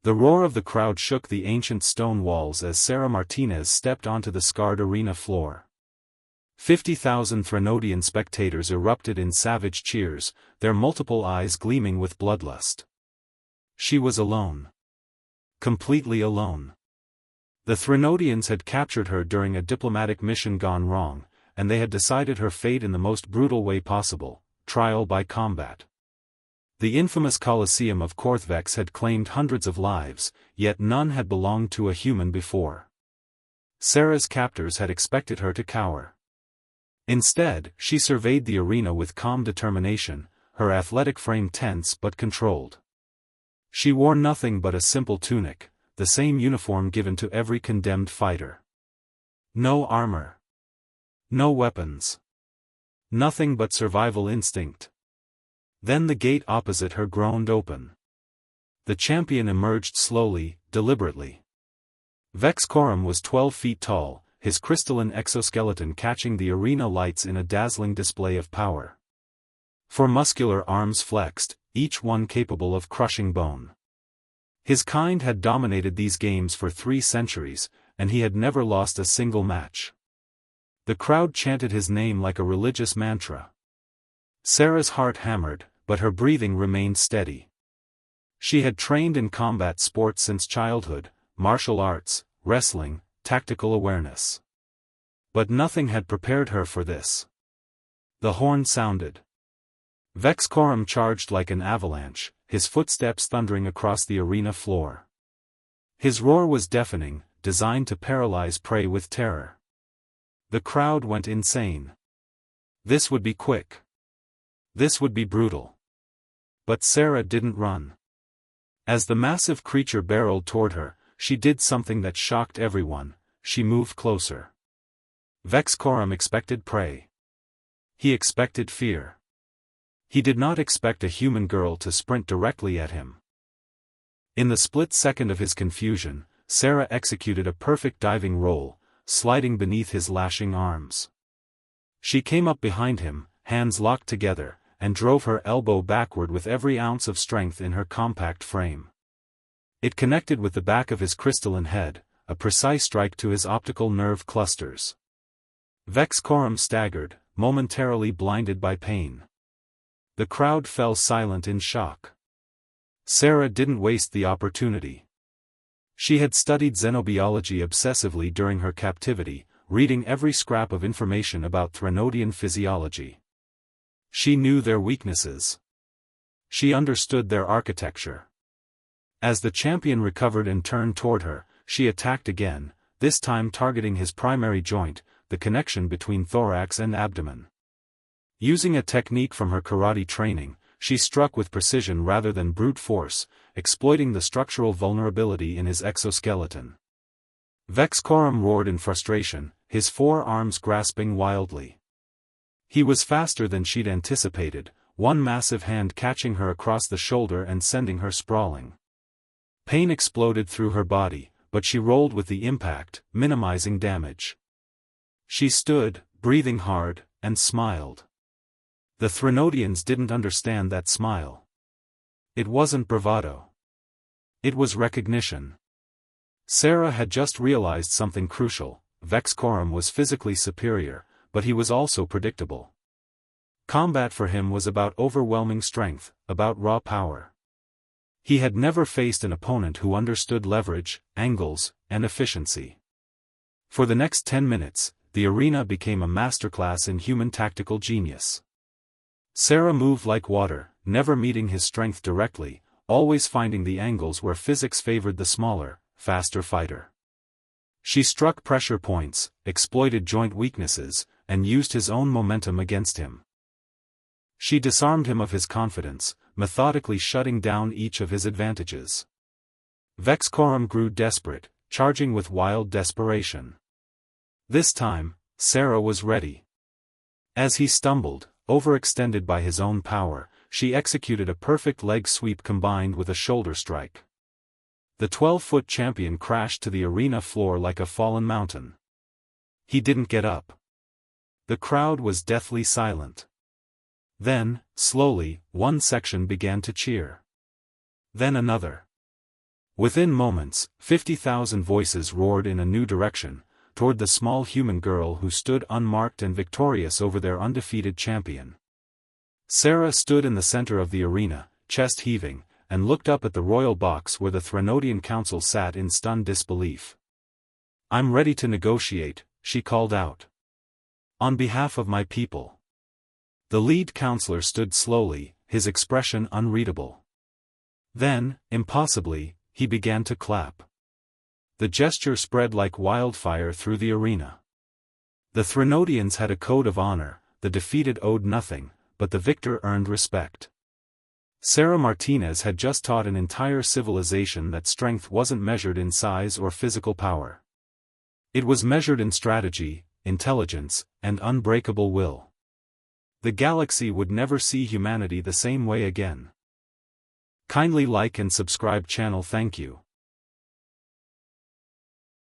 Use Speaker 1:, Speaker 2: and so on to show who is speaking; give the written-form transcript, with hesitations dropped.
Speaker 1: The roar of the crowd shook the ancient stone walls as Sarah Martinez stepped onto the scarred arena floor. 50,000 Threnodian spectators erupted in savage cheers, their multiple eyes gleaming with bloodlust. She was alone. Completely alone. The Threnodians had captured her during a diplomatic mission gone wrong, and they had decided her fate in the most brutal way possible, trial by combat. The infamous Colosseum of Korthvex had claimed hundreds of lives, yet none had belonged to a human before. Sarah's captors had expected her to cower. Instead, she surveyed the arena with calm determination, her athletic frame tense but controlled. She wore nothing but a simple tunic, the same uniform given to every condemned fighter. No armor. No weapons. Nothing but survival instinct. Then the gate opposite her groaned open. The champion emerged slowly, deliberately. Vex Coram was 12 feet tall, his crystalline exoskeleton catching the arena lights in a dazzling display of power. Four muscular arms flexed, each one capable of crushing bone. His kind had dominated these games for 3 centuries, and he had never lost a single match. The crowd chanted his name like a religious mantra. Sarah's heart hammered, but her breathing remained steady. She had trained in combat sports since childhood, martial arts, wrestling, tactical awareness. But nothing had prepared her for this. The horn sounded. Vex Coram charged like an avalanche, his footsteps thundering across the arena floor. His roar was deafening, designed to paralyze prey with terror. The crowd went insane. This would be quick. This would be brutal. But Sarah didn't run. As the massive creature barreled toward her, she did something that shocked everyone: she moved closer. Vex Coram expected prey. He expected fear. He did not expect a human girl to sprint directly at him. In the split second of his confusion, Sarah executed a perfect diving roll, sliding beneath his lashing arms. She came up behind him, hands locked together, and drove her elbow backward with every ounce of strength in her compact frame. It connected with the back of his crystalline head, a precise strike to his optical nerve clusters. Vex Coram staggered, momentarily blinded by pain. The crowd fell silent in shock. Sarah didn't waste the opportunity. She had studied xenobiology obsessively during her captivity, reading every scrap of information about Threnodian physiology. She knew their weaknesses. She understood their architecture. As the champion recovered and turned toward her, she attacked again, this time targeting his primary joint, the connection between thorax and abdomen. Using a technique from her karate training, she struck with precision rather than brute force, exploiting the structural vulnerability in his exoskeleton. Vex Coram roared in frustration, his 4 arms grasping wildly. He was faster than she'd anticipated, one massive hand catching her across the shoulder and sending her sprawling. Pain exploded through her body, but she rolled with the impact, minimizing damage. She stood, breathing hard, and smiled. The Threnodians didn't understand that smile. It wasn't bravado. It was recognition. Sarah had just realized something crucial: Vex Coram was physically superior, but he was also predictable. Combat for him was about overwhelming strength, about raw power. He had never faced an opponent who understood leverage, angles, and efficiency. For the next 10 minutes, the arena became a masterclass in human tactical genius. Sarah moved like water, never meeting his strength directly, always finding the angles where physics favored the smaller, faster fighter. She struck pressure points, exploited joint weaknesses, and used his own momentum against him. She disarmed him of his confidence, methodically shutting down each of his advantages. Vex Coram grew desperate, charging with wild desperation. This time, Sarah was ready. As he stumbled, overextended by his own power, she executed a perfect leg sweep combined with a shoulder strike. The 12-foot champion crashed to the arena floor like a fallen mountain. He didn't get up. The crowd was deathly silent. Then, slowly, one section began to cheer. Then another. Within moments, 50,000 voices roared in a new direction, toward the small human girl who stood unmarked and victorious over their undefeated champion. Sarah stood in the center of the arena, chest heaving, and looked up at the royal box where the Threnodian council sat in stunned disbelief. "I'm ready to negotiate," she called out. "On behalf of my people." The lead counselor stood slowly, his expression unreadable. Then, impossibly, he began to clap. The gesture spread like wildfire through the arena. The Threnodians had a code of honor, the defeated owed nothing, but the victor earned respect. Sarah Martinez had just taught an entire civilization that strength wasn't measured in size or physical power. It was measured in strategy, intelligence, and unbreakable will. The galaxy would never see humanity the same way again. Kindly like and subscribe channel. Thank you.